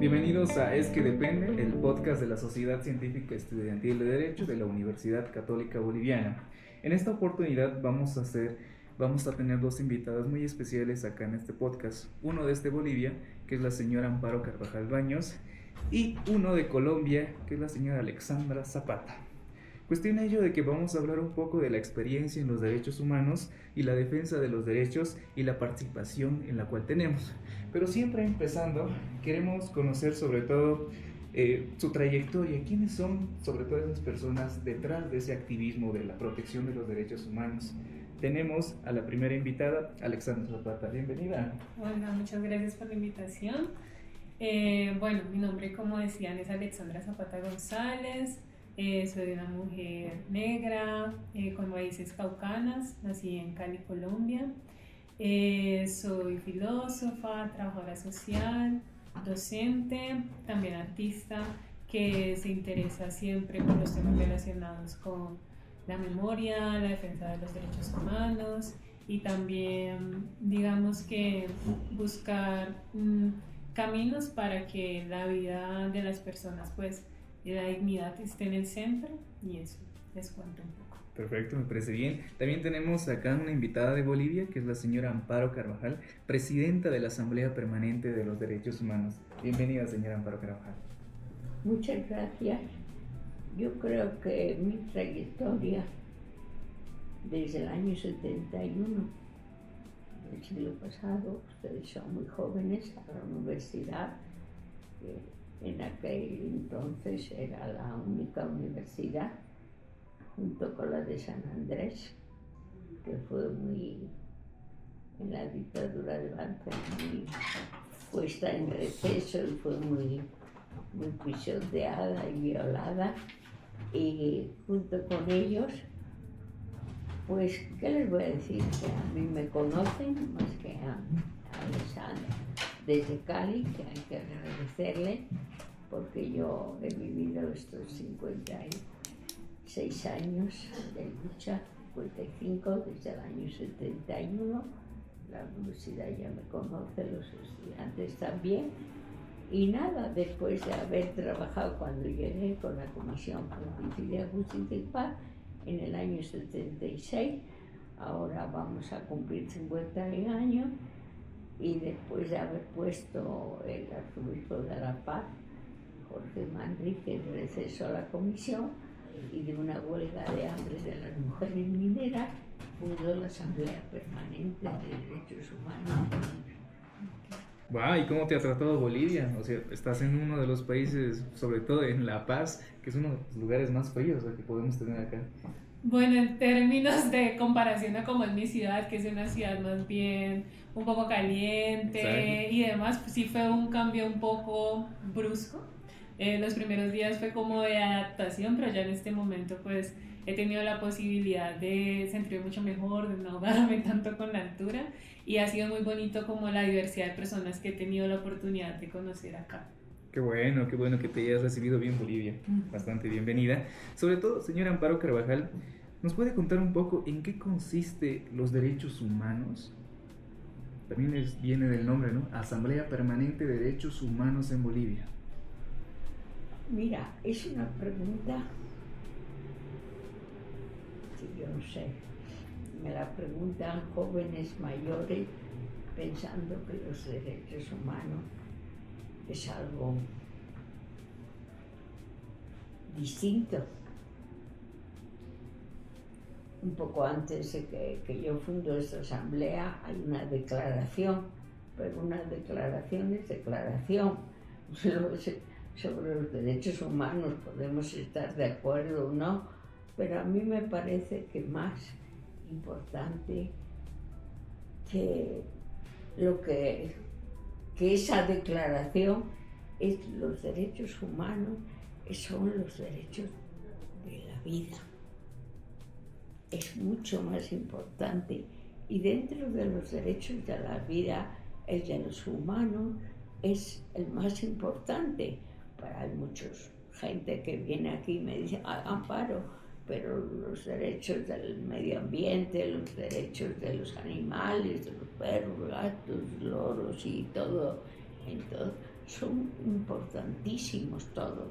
Bienvenidos a Es que Depende, el podcast de la Sociedad Científica Estudiantil de Derecho de la Universidad Católica Boliviana. En esta oportunidad vamos a tener dos invitadas muy especiales acá en este podcast. Uno desde Bolivia, que es la señora Amparo Carvajal Baños, y uno de Colombia, que es la señora Alexandra Zapata. Cuestión ello de que vamos a hablar un poco de la experiencia en los derechos humanos y la defensa de los derechos y la participación en la cual tenemos. Pero siempre empezando, queremos conocer sobre todo su trayectoria, quiénes son sobre todo esas personas detrás de ese activismo de la protección de los derechos humanos. Tenemos a la primera invitada, Alexandra Zapata. Bienvenida. Hola, muchas gracias por la invitación. Mi nombre, como decían, es Alexandra Zapata González. Soy una mujer negra con raíces caucanas, nací en Cali, Colombia. Soy filósofa, trabajadora social, docente, también artista que se interesa siempre por los temas relacionados con la memoria, la defensa de los derechos humanos y también, digamos que buscar caminos para que la vida de las personas, pues, y la dignidad esté en el centro, y eso les cuento un poco. Perfecto, me parece bien. También tenemos acá una invitada de Bolivia, que es la señora Amparo Carvajal, presidenta de la Asamblea Permanente de los Derechos Humanos. Bienvenida, señora Amparo Carvajal. Muchas gracias. Yo creo que mi trayectoria desde el año 71 del siglo pasado, ustedes son muy jóvenes, a la universidad, en aquel entonces era la única universidad, junto con la de San Andrés, que fue muy, en la dictadura de Banzer, muy puesta en receso y fue muy pisoteada y violada. Y junto con ellos, pues, ¿qué les voy a decir? Que a mí me conocen más que a Alessandra desde Cali, que hay que agradecerle, porque yo he vivido estos 56 años de lucha, 55 desde el año 71, la universidad ya me conoce, los estudiantes también, y nada, después de haber trabajado cuando llegué con la Comisión Pontificia Justicia y Paz en el año 76, ahora vamos a cumplir 50 años, y después de haber puesto el arzobispo de La Paz, Jorge Manrique, en receso a la comisión, y de una huelga de hambre de las mujeres mineras, fundó la Asamblea Permanente de Derechos Humanos. Wow, ¿y cómo te ha tratado Bolivia? O sea, estás en uno de los países, sobre todo en La Paz, que es uno de los lugares más fríos que podemos tener acá. Bueno, en términos de comparación a como es mi ciudad, que es una ciudad más bien un poco caliente y demás, pues sí fue un cambio un poco brusco. Los primeros días fue como de adaptación, pero ya en este momento pues he tenido la posibilidad de sentirme mucho mejor, de no ahogarme tanto con la altura, y ha sido muy bonito como la diversidad de personas que he tenido la oportunidad de conocer acá. Qué bueno que te hayas recibido bien Bolivia, bastante bienvenida. Sobre todo, señora Amparo Carvajal, ¿nos puede contar un poco en qué consiste los derechos humanos? También viene del nombre, ¿no? Asamblea Permanente de Derechos Humanos en Bolivia. Mira, es una pregunta que yo no sé, me la preguntan jóvenes mayores pensando que los derechos humanos es algo distinto. Un poco antes de que yo fundo esta asamblea hay una declaración, pero una declaración es declaración. Sobre los derechos humanos podemos estar de acuerdo o no, pero a mí me parece que más importante que esa declaración es los derechos humanos, son los derechos de la vida. Es mucho más importante, y dentro de los derechos de la vida, el de los humanos es el más importante. Hay mucha gente que viene aquí y me dice, Amparo, pero los derechos del medio ambiente, los derechos de los animales, de los perros, gatos, loros y todo, son importantísimos todos,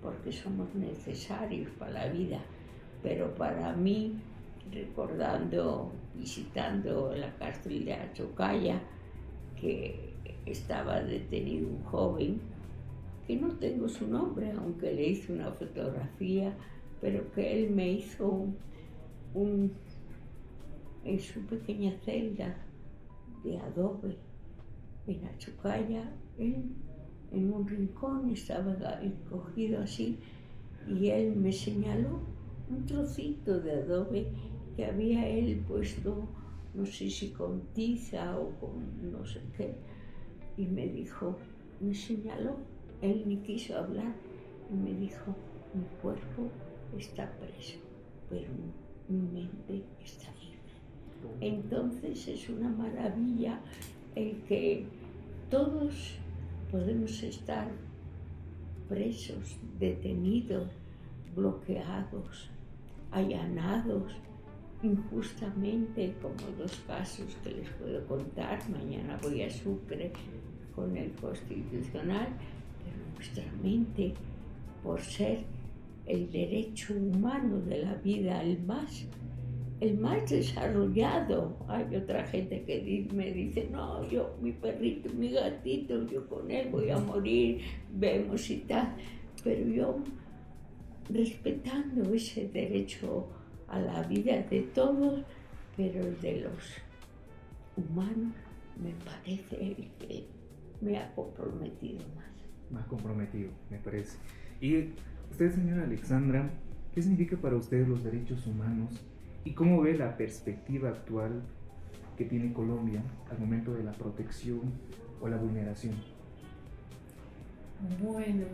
porque somos necesarios para la vida. Pero para mí, visitando la cárcel de Achocalla, que estaba detenido un joven, que no tengo su nombre, aunque le hice una fotografía, pero que él me hizo en su pequeña celda de adobe en Achocalla, él en un rincón estaba encogido así, y él me señaló un trocito de adobe que había él puesto, no sé si con tiza o con no sé qué, y me señaló, él ni quiso hablar, y me dijo: mi cuerpo está preso, pero mi mente está libre. Entonces es una maravilla el que todos podemos estar presos, detenidos, bloqueados, allanados injustamente, como los casos que les puedo contar. Mañana voy a Sucre con el Constitucional, pero nuestra mente, por ser el derecho humano de la vida el más desarrollado. Hay otra gente que me dice: no, yo, mi perrito, mi gatito, yo con él voy a morir, vemos y tal. Pero yo, respetando ese derecho a la vida de todos, pero el de los humanos me parece el que me ha comprometido más. Más comprometido, me parece. Y usted, señora Alexandra, ¿qué significa para usted los derechos humanos y cómo ve la perspectiva actual que tiene Colombia al momento de la protección o la vulneración? Bueno,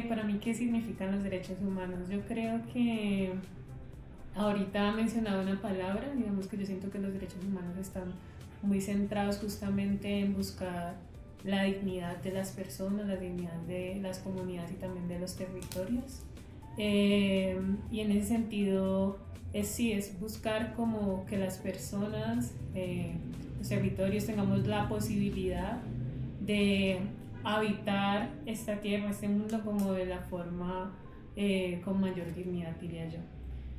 para mí, ¿qué significan los derechos humanos? Yo creo que ahorita ha mencionado una palabra, digamos que yo siento que los derechos humanos están muy centrados justamente en buscar la dignidad de las personas, la dignidad de las comunidades y también de los territorios. Y en ese sentido es buscar como que las personas, los territorios, tengamos la posibilidad de habitar esta tierra, este mundo, como de la forma con mayor dignidad, diría yo.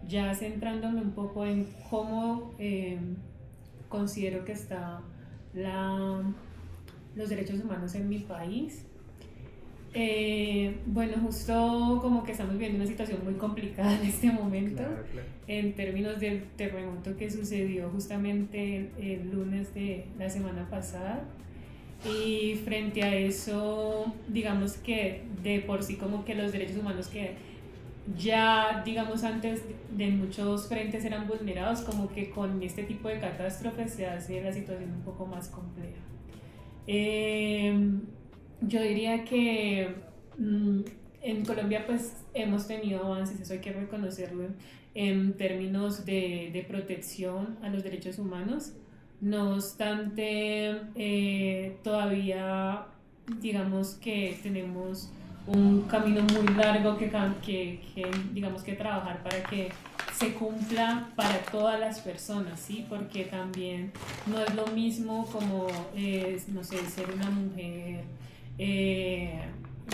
Ya centrándome un poco en cómo considero que están los derechos humanos en mi país. Bueno, justo como que estamos viviendo una situación muy complicada en este momento, Claro. en términos del terremoto que sucedió justamente el lunes de la semana pasada. Y frente a eso, digamos que de por sí como que los derechos humanos que ya, digamos, antes de muchos frentes eran vulnerados, como que con este tipo de catástrofes se hace la situación un poco más compleja. Yo diría que en Colombia pues hemos tenido avances, eso hay que reconocerlo, en términos de protección a los derechos humanos. No obstante, todavía digamos que tenemos un camino muy largo que digamos que trabajar para que se cumpla para todas las personas, ¿sí? Porque también no es lo mismo como, no sé, ser una mujer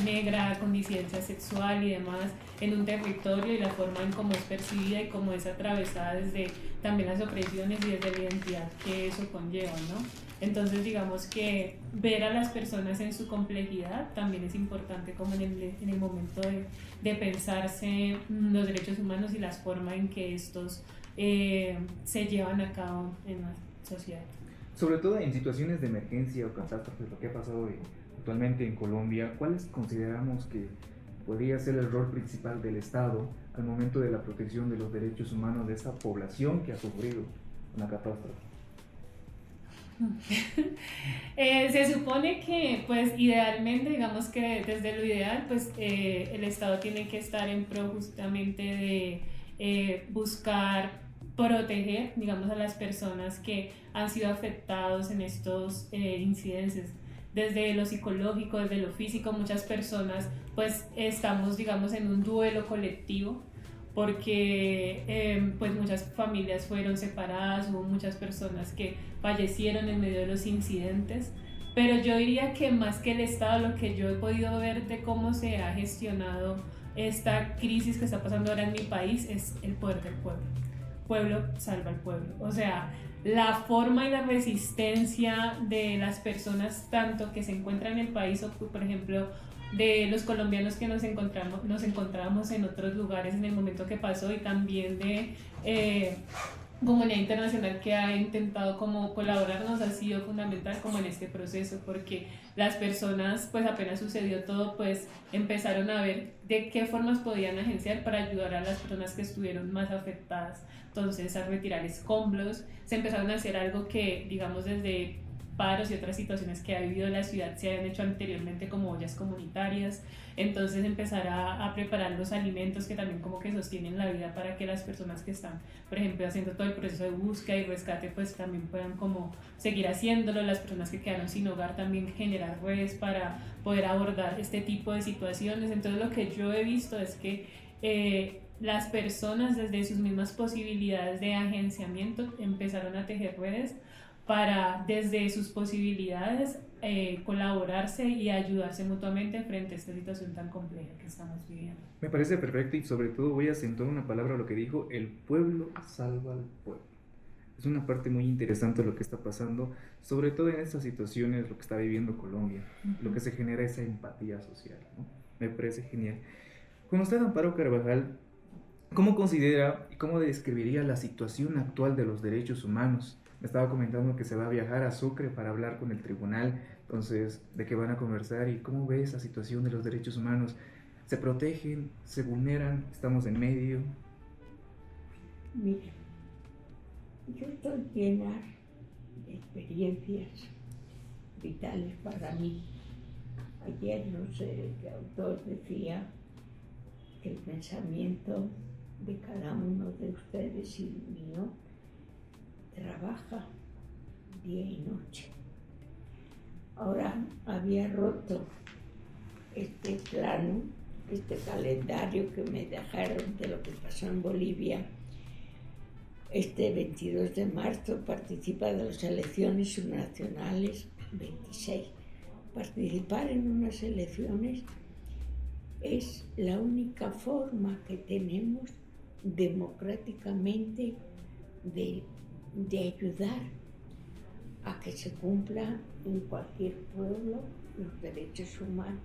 negra con disidencia sexual y demás en un territorio, y la forma en cómo es percibida y cómo es atravesada desde también las opresiones y desde la identidad que eso conlleva, ¿no? Entonces digamos que ver a las personas en su complejidad también es importante, como en el momento de pensarse los derechos humanos y las formas en que estos se llevan a cabo en la sociedad. Sobre todo en situaciones de emergencia o catástrofes, lo que ha pasado actualmente en Colombia, ¿cuáles consideramos que podría ser el rol principal del Estado al momento de la protección de los derechos humanos de esta población que ha sufrido una catástrofe? Se supone que pues idealmente, digamos que desde lo ideal pues el Estado tiene que estar en pro justamente de buscar proteger, digamos, a las personas que han sido afectados en estos incidentes, desde lo psicológico, desde lo físico. Muchas personas pues estamos, digamos, en un duelo colectivo porque pues muchas familias fueron separadas, hubo muchas personas que fallecieron en medio de los incidentes, pero yo diría que más que el Estado, lo que yo he podido ver de cómo se ha gestionado esta crisis que está pasando ahora en mi país es el poder del pueblo. Pueblo salva al pueblo. O sea, la forma y la resistencia de las personas tanto que se encuentran en el país, o por ejemplo de los colombianos que nos encontrábamos en otros lugares en el momento que pasó, y también de comunidad internacional que ha intentado como colaborarnos, ha sido fundamental como en este proceso, porque las personas pues apenas sucedió todo pues empezaron a ver de qué formas podían agenciar para ayudar a las personas que estuvieron más afectadas. Entonces, a retirar escombros, se empezaron a hacer algo que digamos desde paros y otras situaciones que ha vivido la ciudad se habían hecho anteriormente, como ollas comunitarias. Entonces empezar a preparar los alimentos que también como que sostienen la vida para que las personas que están, por ejemplo, haciendo todo el proceso de búsqueda y rescate, pues también puedan como seguir haciéndolo. Las personas que quedaron sin hogar también generar redes para poder abordar este tipo de situaciones. Entonces lo que yo he visto es que las personas desde sus mismas posibilidades de agenciamiento empezaron a tejer redes para desde sus posibilidades colaborarse y ayudarse mutuamente frente a esta situación tan compleja que estamos viviendo. Me parece perfecto, y sobre todo voy a acentuar una palabra a lo que dijo: el pueblo salva al pueblo. Es una parte muy interesante lo que está pasando, sobre todo en estas situaciones, lo que está viviendo Colombia, lo que se genera esa empatía social, ¿no? Me parece genial. Con usted, Amparo Carvajal, ¿cómo considera y cómo describiría la situación actual de los derechos humanos? Me estaba comentando que se va a viajar a Sucre para hablar con el tribunal, entonces, ¿de qué van a conversar y cómo ve esa situación de los derechos humanos? ¿Se protegen? ¿Se vulneran? ¿Estamos en medio? Mira, yo estoy llena de experiencias vitales para mí. Ayer, no sé qué autor decía que el pensamiento de cada uno de ustedes y el mío trabaja día y noche. Ahora había roto este plano, este calendario que me dejaron de lo que pasó en Bolivia. Este 22 de marzo participa de las elecciones subnacionales 26. Participar en unas elecciones es la única forma que tenemos democráticamente de ayudar a que se cumpla en cualquier pueblo los derechos humanos.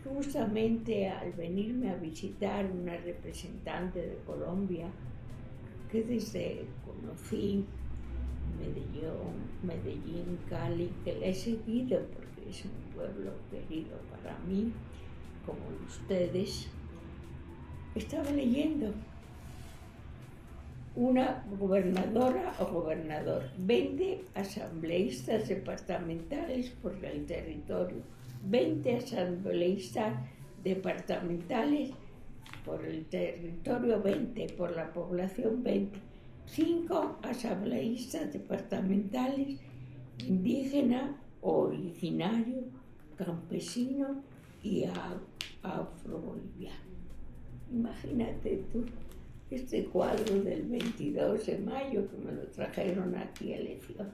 Justamente al venirme a visitar una representante de Colombia, que desde conocí Medellín, Cali, que la he seguido porque es un pueblo querido para mí, como ustedes, estaba leyendo una gobernadora o gobernador, 20 asambleístas departamentales por el territorio, 20 asambleístas departamentales por el territorio, 20 por la población, 20, 5 asambleístas departamentales indígena, originario, campesino y afroboliviano. Imagínate tú este cuadro del 22 de mayo que me lo trajeron aquí a elección.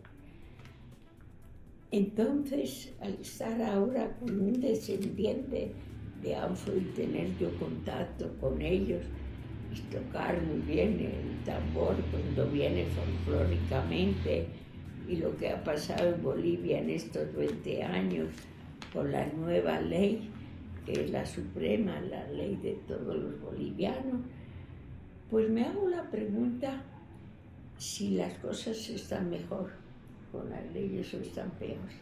Entonces, al estar ahora con un descendiente de afro y tener yo contacto con ellos y tocar muy bien el tambor cuando viene folclóricamente, y lo que ha pasado en Bolivia en estos 20 años con la nueva ley, que es la suprema, la ley de todos los bolivianos, pues me hago la pregunta si las cosas están mejor con las leyes o están peores.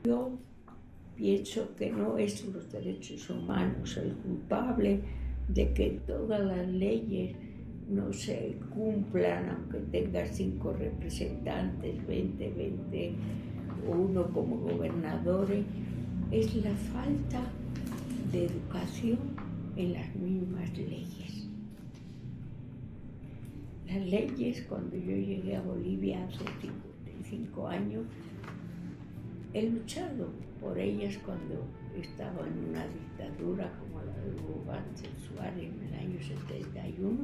Yo pienso que no es los derechos humanos el culpable de que todas las leyes no se cumplan, aunque tenga 5 representantes, 20, uno como gobernadores. Es la falta de educación en las mismas leyes. Las leyes, cuando yo llegué a Bolivia hace 55 años, he luchado por ellas cuando estaba en una dictadura como la de Hugo Banzer Suárez en el año 71,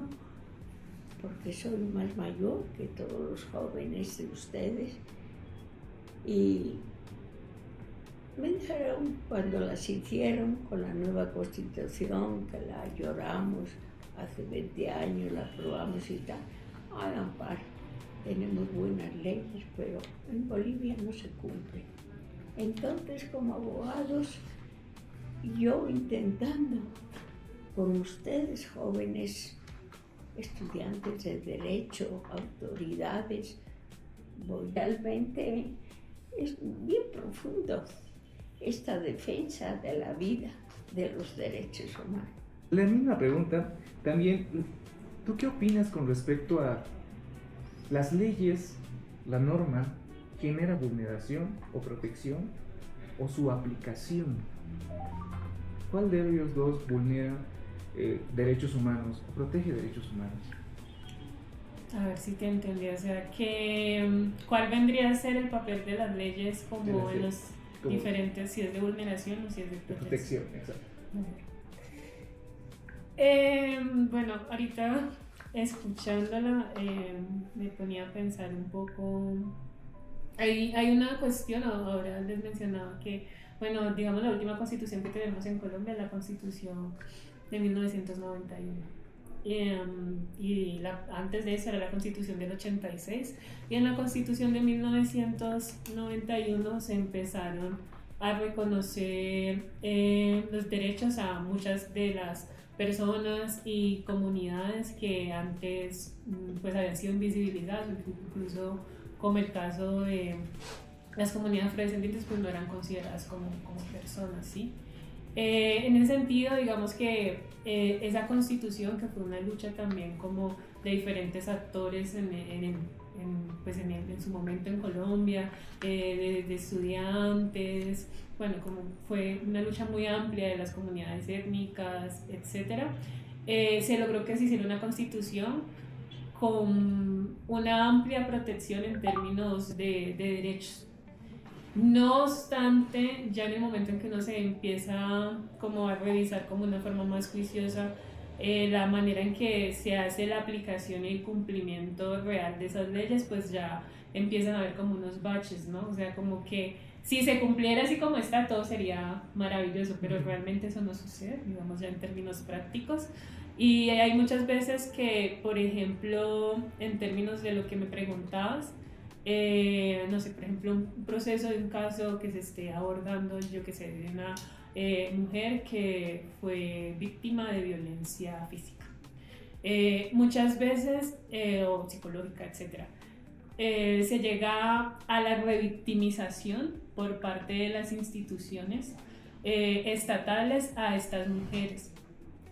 porque soy más mayor que todos los jóvenes de ustedes, y Me dijeron cuando las hicieron con la nueva constitución, que la lloramos hace 20 años, la aprobamos y tal, hagan par, tenemos buenas leyes, pero en Bolivia no se cumple. Entonces, como abogados, yo intentando con ustedes, jóvenes estudiantes de derecho, autoridades, realmente es bien profundo esta defensa de la vida, de los derechos humanos. La misma pregunta, también, ¿tú qué opinas con respecto a las leyes, la norma, genera vulneración o protección o su aplicación? ¿Cuál de ellos dos vulnera derechos humanos o protege derechos humanos? A ver si te entendí, o sea, ¿cuál vendría a ser el papel de las leyes como en los diferentes, si es de vulneración o si es de protección? Exacto. Bueno, ahorita escuchándola me ponía a pensar un poco. Hay una cuestión, ahora les mencionaba que, bueno, digamos la última constitución que tenemos en Colombia es la constitución de 1991. Antes de eso era la constitución del 86, y en la constitución de 1991 se empezaron a reconocer los derechos a muchas de las personas y comunidades que antes pues habían sido invisibilizadas, incluso como el caso de las comunidades afrodescendientes, pues no eran consideradas como personas, ¿sí? En ese sentido, digamos que esa constitución, que fue una lucha también como de diferentes actores en su momento en Colombia, de estudiantes, bueno, como fue una lucha muy amplia de las comunidades étnicas, etc., se logró que se hiciera una constitución con una amplia protección en términos de derechos. No obstante, ya en el momento en que uno se empieza como a revisar como una forma más juiciosa la manera en que se hace la aplicación y el cumplimiento real de esas leyes, pues ya empiezan a haber como unos baches, ¿no? O sea, como que si se cumpliera así como está, todo sería maravilloso, pero realmente eso no sucede, digamos ya en términos prácticos. Y hay muchas veces que, por ejemplo, en términos de lo que me preguntabas, no sé, por ejemplo, un proceso de un caso que se esté abordando, yo que sé, de una mujer que fue víctima de violencia física, muchas veces, o psicológica, etcétera, se llega a la revictimización por parte de las instituciones estatales a estas mujeres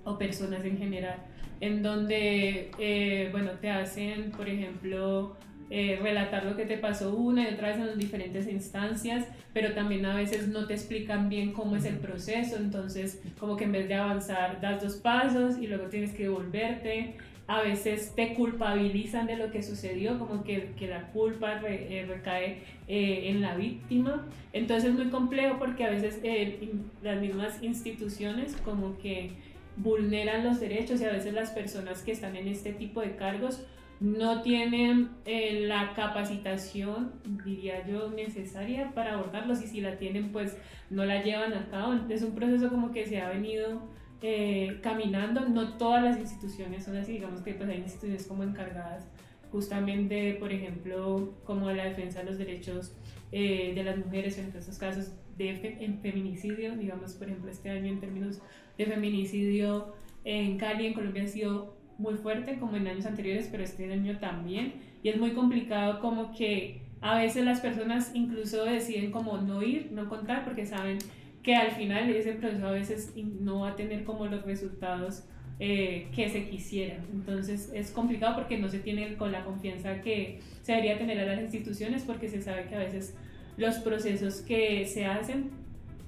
o personas en general, en donde, bueno, te hacen, por ejemplo, relatar lo que te pasó una y otra vez en las diferentes instancias, pero también a veces no te explican bien cómo es el proceso, entonces como que en vez de avanzar das 2 pasos y luego tienes que devolverte. A veces te culpabilizan de lo que sucedió, como que la culpa recae en la víctima. Entonces es muy complejo porque a veces las mismas instituciones como que vulneran los derechos, y a veces las personas que están en este tipo de cargos no tienen la capacitación, diría yo, necesaria para abordarlos, y si la tienen, pues no la llevan a cabo. Es un proceso como que se ha venido caminando. No todas las instituciones son así, digamos que pues hay instituciones como encargadas justamente, por ejemplo, como de la defensa de los derechos de las mujeres, en estos casos en feminicidio, digamos, por ejemplo, este año en términos de feminicidio en Cali, en Colombia, ha sido muy fuerte como en años anteriores, pero este año también, y es muy complicado como que a veces las personas incluso deciden como no ir, no contar, porque saben que al final ese proceso a veces no va a tener como los resultados que se quisieran. Entonces es complicado porque no se tiene con la confianza que se debería tener a las instituciones, porque se sabe que a veces los procesos que se hacen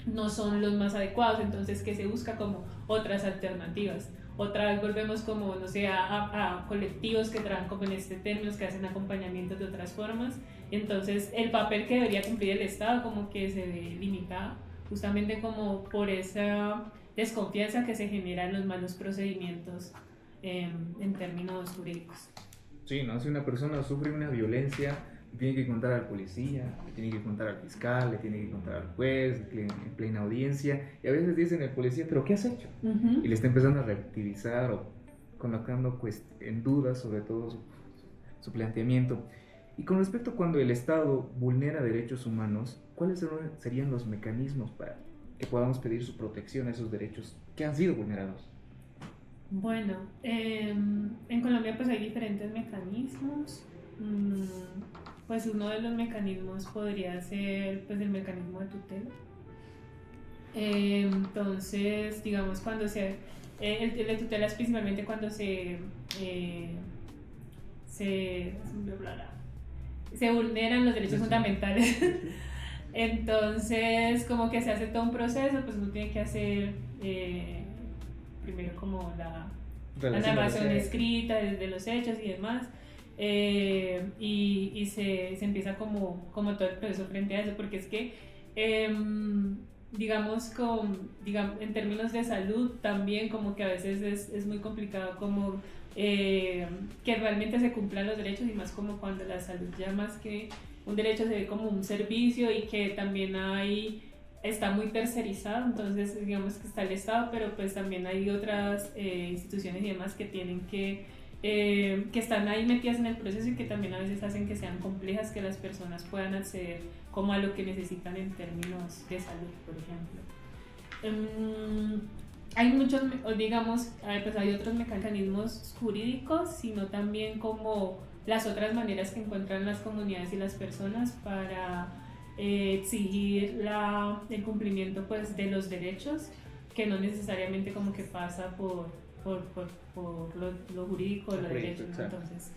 no son los más adecuados, entonces que se busca como otras alternativas. Otra vez volvemos como, no sé, a colectivos que trabajan como en este términos, que hacen acompañamientos de otras formas. Entonces el papel que debería cumplir el Estado como que se ve limitado, justamente como por esa desconfianza que se genera en los malos procedimientos en términos jurídicos. Sí, ¿no? Si una persona sufre una violencia tiene que contar al policía, le tiene que contar al fiscal, le tiene que contar al juez en plena audiencia, y a veces dicen el policía, ¿pero qué has hecho? Y le está empezando a relativizar o colocando en duda sobre todo su planteamiento. Y con respecto a cuando el Estado vulnera derechos humanos, ¿cuáles serían los mecanismos para que podamos pedir su protección a esos derechos que han sido vulnerados? Bueno, en Colombia pues hay diferentes mecanismos. Pues uno de los mecanismos podría ser pues el mecanismo de tutela. Entonces, digamos, cuando el de tutela es principalmente cuando se vulneran los derechos fundamentales. Entonces, como que se hace todo un proceso, pues uno tiene que hacer primero como la narración escrita de los hechos y demás. Y se empieza como todo el proceso frente a eso, porque es que digamos en términos de salud también como que a veces es muy complicado como que realmente se cumplan los derechos, y más como cuando la salud ya más que un derecho se ve como un servicio y que también está muy tercerizado. Entonces digamos que está el Estado, pero pues también hay otras instituciones y demás que tienen que están ahí metidas en el proceso, y que también a veces hacen que sean complejas, que las personas puedan acceder como a lo que necesitan en términos de salud, por ejemplo. Hay muchos, digamos, pues hay otros mecanismos jurídicos, sino también como las otras maneras que encuentran las comunidades y las personas para exigir el cumplimiento pues de los derechos, que no necesariamente como que pasa por lo jurídico de los derechos, ¿no? Entonces,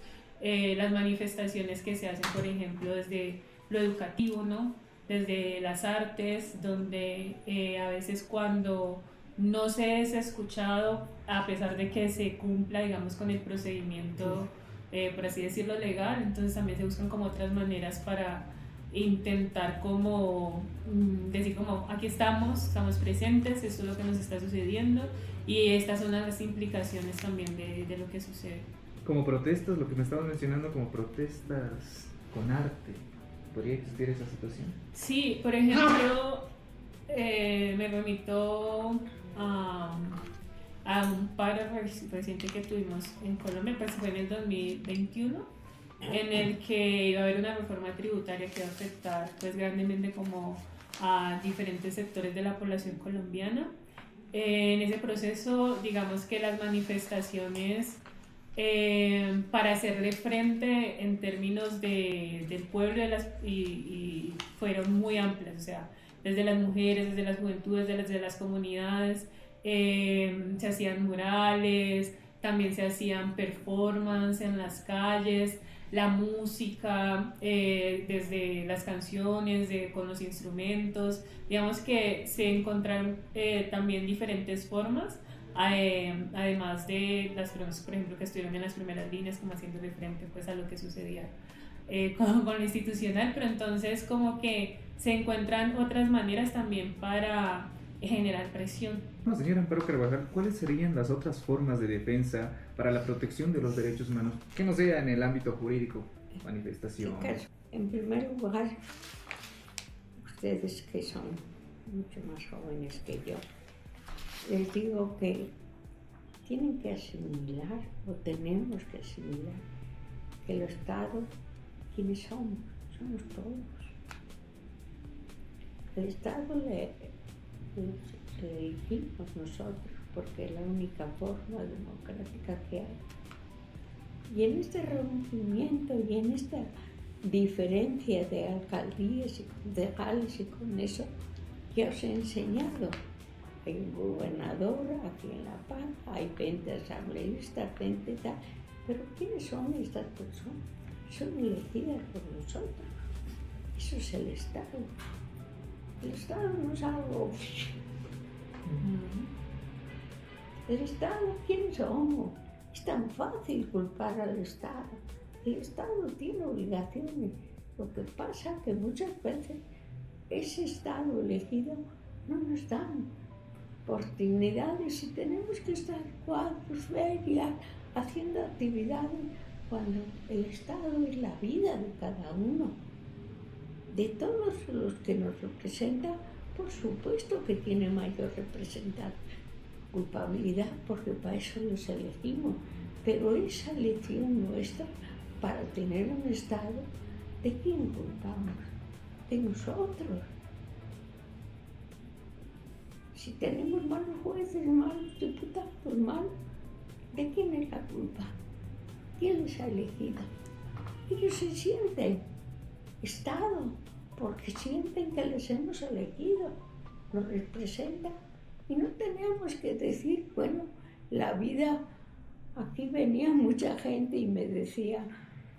las manifestaciones que se hacen, por ejemplo, desde lo educativo, ¿no? Desde las artes, donde a veces cuando no se es escuchado, a pesar de que se cumpla, digamos, con el procedimiento, por así decirlo, legal, entonces también se buscan como otras maneras para intentar como decir como aquí estamos presentes, esto es lo que nos está sucediendo, y estas son las implicaciones también de lo que sucede. Como protestas, lo que me estabas mencionando, como protestas con arte, ¿podría existir esa situación? Sí, por ejemplo, me remito a un paro reciente que tuvimos en Colombia, pues fue en el 2021, en el que iba a haber una reforma tributaria que iba a afectar pues grandemente como a diferentes sectores de la población colombiana. En ese proceso, digamos que las manifestaciones para hacerle frente en términos del pueblo y fueron muy amplias, o sea, desde las mujeres, desde las juventudes, desde las comunidades, se hacían murales, también se hacían performances en las calles, la música, desde las canciones, con los instrumentos, digamos que se encontraron también diferentes formas, además de las personas, por ejemplo, que estuvieron en las primeras líneas como haciéndole frente pues a lo que sucedía con lo institucional, pero entonces como que se encuentran otras maneras también para generar presión. No, señora Amparo Carvajal, ¿cuáles serían las otras formas de defensa para la protección de los derechos humanos que no sea en el ámbito jurídico, manifestación? En primer lugar, ustedes que son mucho más jóvenes que yo, les digo que tienen que asimilar, o tenemos que asimilar, que el Estado, ¿quiénes somos? Somos todos. El Estado le elegimos nosotros porque es la única forma democrática que hay. Y en este rompimiento y en esta diferencia de alcaldías y concejales y con eso que os he enseñado, hay un gobernador aquí en La Paz, hay 20 asambleístas, 20 tal, pero ¿quiénes son estas personas? Son elegidas por nosotros. Eso es el Estado. El Estado no es algo... El Estado, ¿quiénes somos? Es tan fácil culpar al Estado. El Estado tiene obligaciones. Lo que pasa es que muchas veces ese Estado elegido no nos dan oportunidades y tenemos que estar cuadros, ferias, haciendo actividades cuando el Estado es la vida de cada uno, de todos los que nos representan. Por supuesto que tiene mayor culpabilidad, porque para eso los elegimos, pero esa elección nuestra para tener un Estado, ¿de quién culpamos? De nosotros. Si tenemos malos jueces, malos diputados, malos, ¿de quién es la culpa? ¿Quién les ha elegido? Ellos se sienten Estado, porque sienten que les hemos elegido, nos representan. Y no tenemos que decir, bueno, la vida, aquí venía mucha gente y me decía,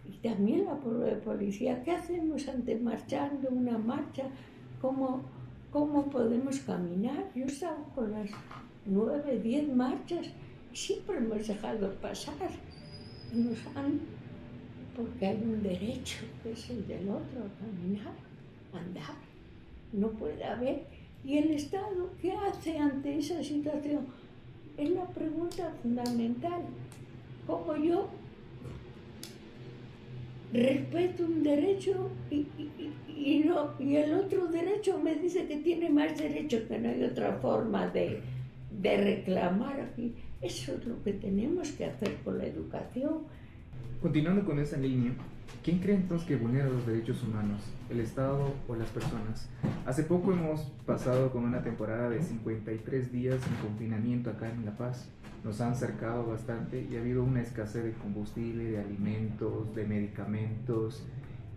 y también la policía, ¿qué hacemos antes marchando una marcha? ¿Cómo podemos caminar? Yo estaba con las 9, 10 marchas y siempre hemos dejado pasar. Porque hay un derecho, que es el del otro, a caminar, a andar. No puede haber. ¿Y el Estado qué hace ante esa situación? Es la pregunta fundamental. ¿Cómo yo respeto un derecho y el otro derecho me dice que tiene más derecho, que no hay otra forma de reclamar aquí? Eso es lo que tenemos que hacer con la educación. Continuando con esa línea, ¿quién cree entonces que vulnera los derechos humanos? ¿El Estado o las personas? Hace poco hemos pasado con una temporada de 53 días en confinamiento acá en La Paz. Nos han cercado bastante y ha habido una escasez de combustible, de alimentos, de medicamentos.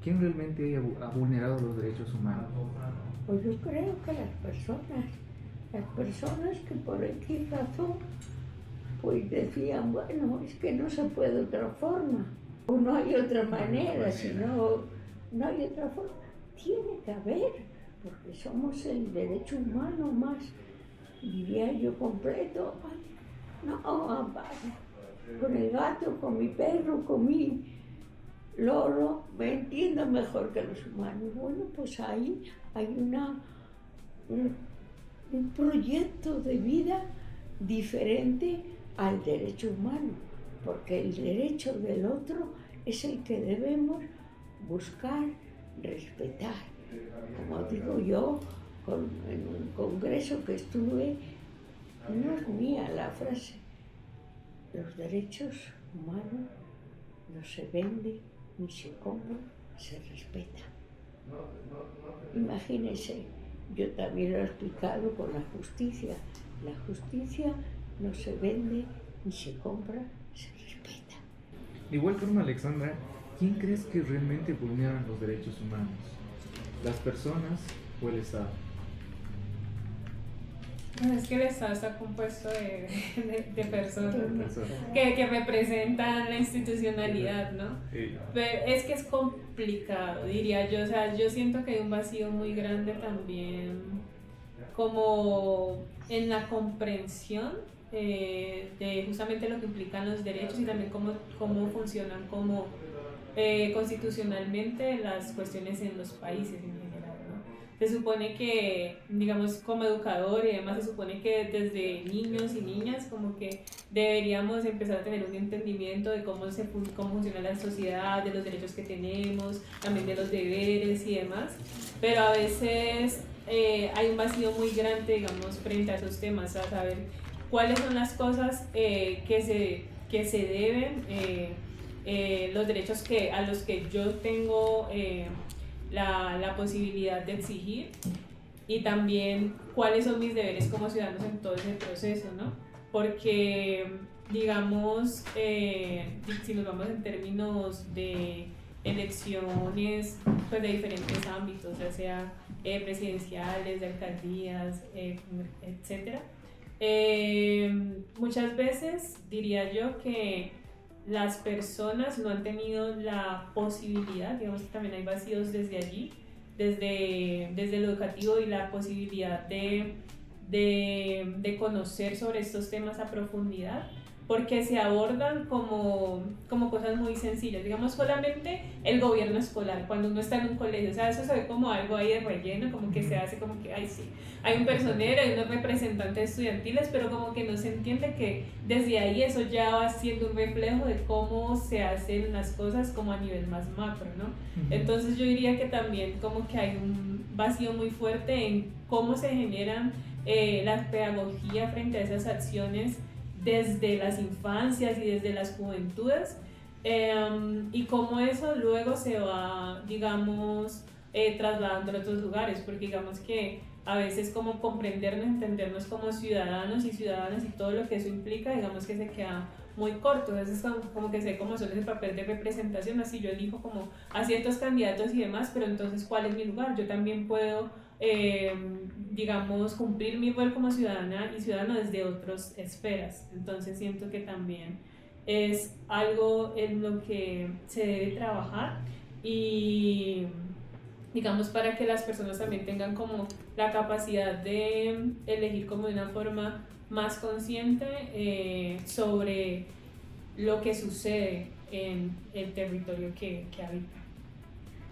¿Quién realmente ha vulnerado los derechos humanos? Pues yo creo que las personas que por X razón pues decían, bueno, es que no se puede de otra forma, o no hay otra manera, si no hay otra forma. Tiene que haber, porque somos el derecho humano más, diría yo, completo. No, con el gato, con mi perro, con mi loro, me entiendo mejor que los humanos. Bueno, pues ahí hay un proyecto de vida diferente al derecho humano, porque el derecho del otro es el que debemos buscar, respetar. Como digo yo, en un congreso que estuve, no es mía la frase, los derechos humanos no se venden ni se compran, se respetan. Imagínense, yo también lo he explicado con la justicia. La justicia no se vende ni se compra, se respeta. De igual forma, Alexandra, ¿quién crees que realmente vulneran los derechos humanos? ¿Las personas o el Estado? Es que el Estado está compuesto de personas, ¿no? que representan la institucionalidad, ¿no? Pero es que es complicado, diría yo. O sea, yo siento que hay un vacío muy grande también, como en la comprensión de justamente lo que implican los derechos y también cómo funcionan como constitucionalmente las cuestiones en los países en general, ¿no? Se supone que, digamos, como educador y demás, se supone que desde niños y niñas como que deberíamos empezar a tener un entendimiento de cómo funciona la sociedad, de los derechos que tenemos, también de los deberes y demás, pero a veces hay un vacío muy grande, digamos, frente a esos temas, a saber cuáles son las cosas que se deben, los derechos a los que yo tengo la posibilidad de exigir, y también cuáles son mis deberes como ciudadanos en todo ese proceso, ¿no? Porque, digamos, si nos vamos en términos de elecciones, pues de diferentes ámbitos, ya sea presidenciales, de alcaldías, etcétera, muchas veces diría yo que las personas no han tenido la posibilidad, digamos que también hay vacíos desde allí, desde lo educativo, y la posibilidad de conocer sobre estos temas a profundidad, porque se abordan como cosas muy sencillas, digamos solamente el gobierno escolar, cuando uno está en un colegio, o sea, eso se ve como algo ahí de relleno, como que se hace como que, ay sí, hay un personero, hay unos representantes estudiantiles, pero como que no se entiende que desde ahí eso ya va siendo un reflejo de cómo se hacen las cosas como a nivel más macro, ¿no? Entonces yo diría que también como que hay un vacío muy fuerte en cómo se generan la pedagogía frente a esas acciones desde las infancias y desde las juventudes, y cómo eso luego se va, digamos, trasladando a otros lugares, porque digamos que a veces como comprendernos, entendernos como ciudadanos y ciudadanas y todo lo que eso implica, digamos que se queda muy corto, a veces como que sé cómo son ese papel de representación, así yo elijo como a ciertos candidatos y demás, pero entonces ¿cuál es mi lugar? Yo también puedo digamos, cumplir mi rol como ciudadana y ciudadano desde otras esferas. Entonces siento que también es algo en lo que se debe trabajar y digamos para que las personas también tengan como la capacidad de elegir como de una forma más consciente sobre lo que sucede en el territorio que habita.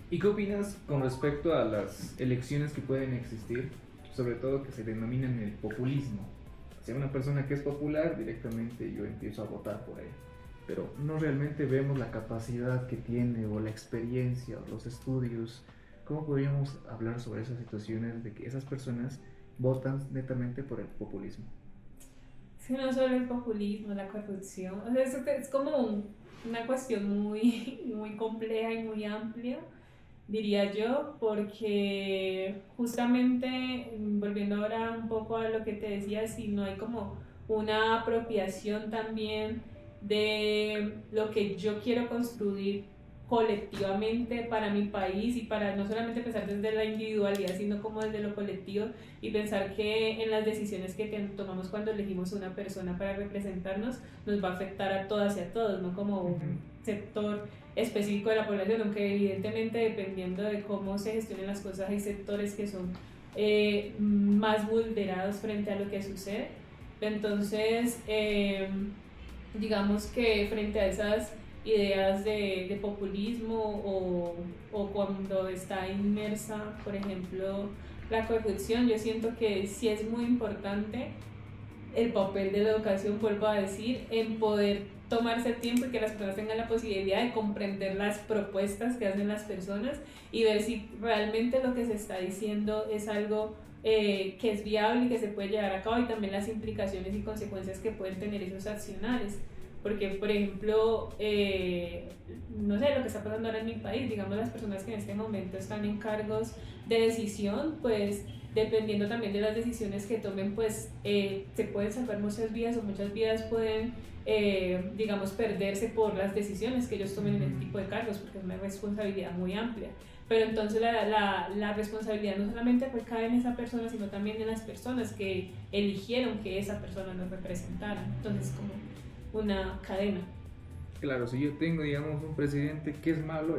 ¿Y qué opinas con respecto a las elecciones que pueden existir, sobre todo que se denominan el populismo? Si hay una persona que es popular, directamente yo empiezo a votar por él, pero no realmente vemos la capacidad que tiene o la experiencia o los estudios. ¿Cómo podríamos hablar sobre esas situaciones de que esas personas votan netamente por el populismo? Es que no solo el populismo, la corrupción, o sea, es como una cuestión muy compleja y muy amplia, diría yo, porque justamente, volviendo ahora un poco a lo que te decía, si no hay como una apropiación también de lo que yo quiero construir colectivamente para mi país y para no solamente pensar desde la individualidad, sino como desde lo colectivo y pensar que en las decisiones que tomamos cuando elegimos una persona para representarnos nos va a afectar a todas y a todos, no como un sector específico de la población, aunque evidentemente dependiendo de cómo se gestionen las cosas hay sectores que son más vulnerados frente a lo que sucede. Entonces, digamos que frente a esas ideas de populismo o cuando está inmersa, por ejemplo, la corrupción, yo siento que sí es muy importante el papel de la educación, vuelvo a decir, en poder tomarse el tiempo y que las personas tengan la posibilidad de comprender las propuestas que hacen las personas y ver si realmente lo que se está diciendo es algo que es viable y que se puede llevar a cabo, y también las implicaciones y consecuencias que pueden tener esos accionarios. Porque, por ejemplo, no sé, lo que está pasando ahora en mi país, digamos, las personas que en este momento están en cargos de decisión, pues dependiendo también de las decisiones que tomen, pues se pueden salvar muchas vidas o muchas vidas pueden, digamos, perderse por las decisiones que ellos tomen en este tipo de cargos, porque es una responsabilidad muy amplia. Pero entonces la responsabilidad no solamente recae en esa persona, sino también en las personas que eligieron que esa persona nos representara. Entonces, como una cadena. Claro, si yo tengo, digamos, un presidente que es malo,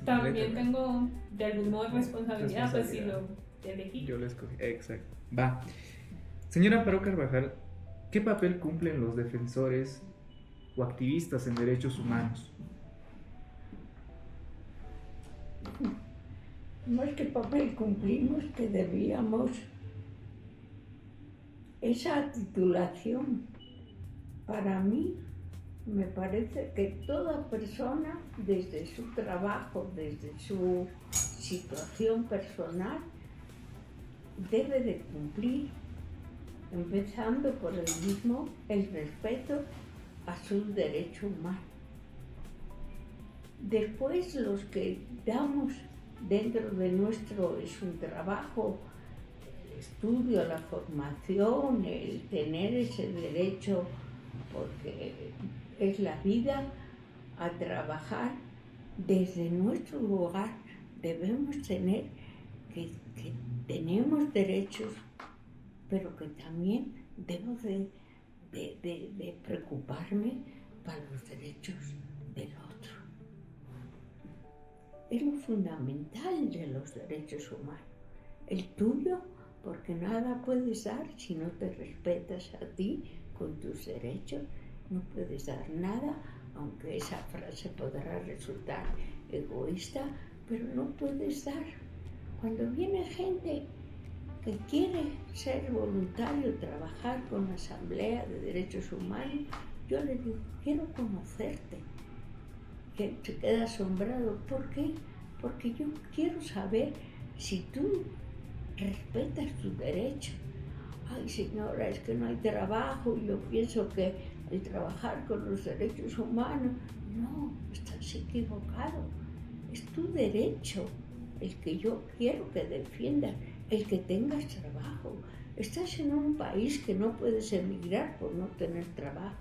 también tengo de algún modo responsabilidad, pues si lo elegí. Yo lo escogí, exacto. Va. Señora Amparo Carvajal, ¿qué papel cumplen los defensores o activistas en derechos humanos? No es que papel cumplimos, que debíamos esa titulación. Para mí, me parece que toda persona, desde su trabajo, desde su situación personal, debe de cumplir, empezando por el mismo, el respeto a sus derechos humanos. Después, los que damos dentro de nuestro, es un trabajo, el estudio, la formación, el tener ese derecho, porque es la vida, a trabajar desde nuestro lugar. Debemos tener que tenemos derechos, pero que también debo de preocuparme para los derechos del otro. Es lo fundamental de los derechos humanos. El tuyo, porque nada puedes dar si no te respetas a ti con tus derechos, no puedes dar nada, aunque esa frase podrá resultar egoísta, pero no puedes dar. Cuando viene gente que quiere ser voluntario, trabajar con la Asamblea de Derechos Humanos, yo le digo, quiero conocerte. Que se queda asombrado. ¿Por qué? Porque yo quiero saber si tú respetas tus derechos. Ay, señora, es que no hay trabajo. Yo pienso que el trabajar con los derechos humanos, no, estás equivocado. Es tu derecho el que yo quiero que defiendas, el que tengas trabajo. Estás en un país que no puedes emigrar por no tener trabajo.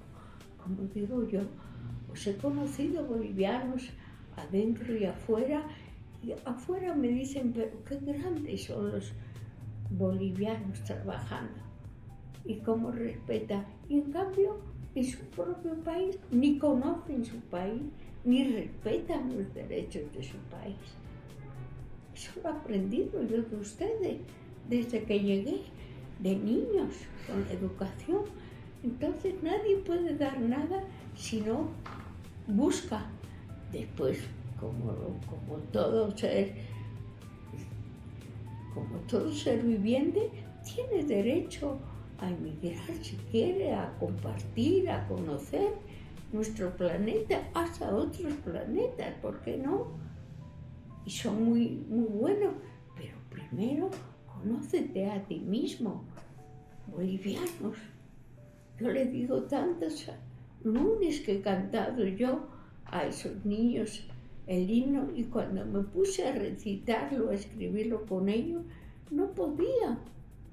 Como digo yo, os he conocido bolivianos adentro y afuera me dicen, pero qué grandes son los bolivianos trabajando y cómo respetan. Y en cambio, en su propio país, ni conocen su país, ni respetan los derechos de su país. Eso lo he aprendido yo de ustedes desde que llegué, de niños, con la educación. Entonces nadie puede dar nada si no busca. Después, como todo ser viviente, tiene derecho a emigrar si quiere, a compartir, a conocer nuestro planeta, hasta otros planetas, ¿por qué no? Y son muy, muy buenos, pero primero conócete a ti mismo, bolivianos. Yo le digo tantos lunes que he cantado yo a esos niños el himno, y cuando me puse a recitarlo, a escribirlo con ellos, no podía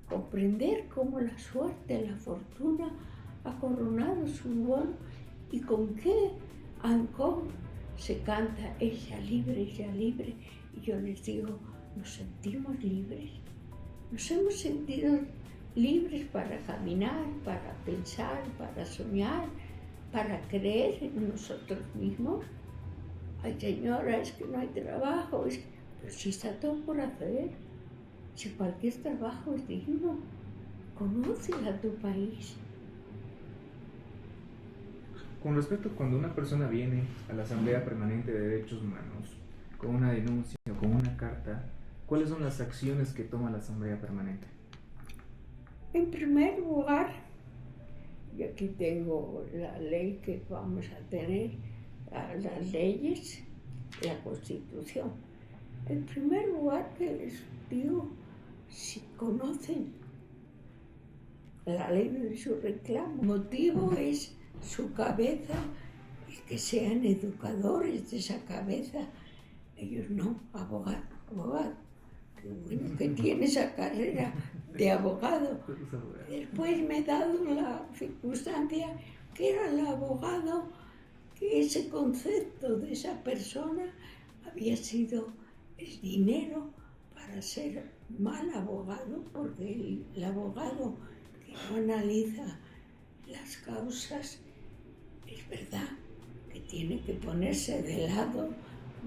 comprender cómo la suerte, la fortuna ha coronado su vuelo y con qué ancón se canta ella libre, y yo les digo, nos sentimos libres, nos hemos sentido libres para caminar, para pensar, para soñar, para creer en nosotros mismos. Ay, señora, es que no hay trabajo, pero si está todo por hacer, si cualquier trabajo es digno, conoce a tu país. Con respecto a cuando una persona viene a la Asamblea Permanente de Derechos Humanos con una denuncia o con una carta, ¿cuáles son las acciones que toma la Asamblea Permanente? En primer lugar, y aquí tengo la ley que vamos a tener, las leyes, la Constitución. En primer lugar, que les digo, si conocen la ley de su reclamo, el motivo es su cabeza, y que sean educadores de esa cabeza. Ellos no, abogado. Qué bueno que tiene esa carrera de abogado. Después me he dado la circunstancia que era el abogado, que ese concepto de esa persona había sido el dinero para ser mal abogado, porque el abogado que no analiza las causas, es verdad que tiene que ponerse del lado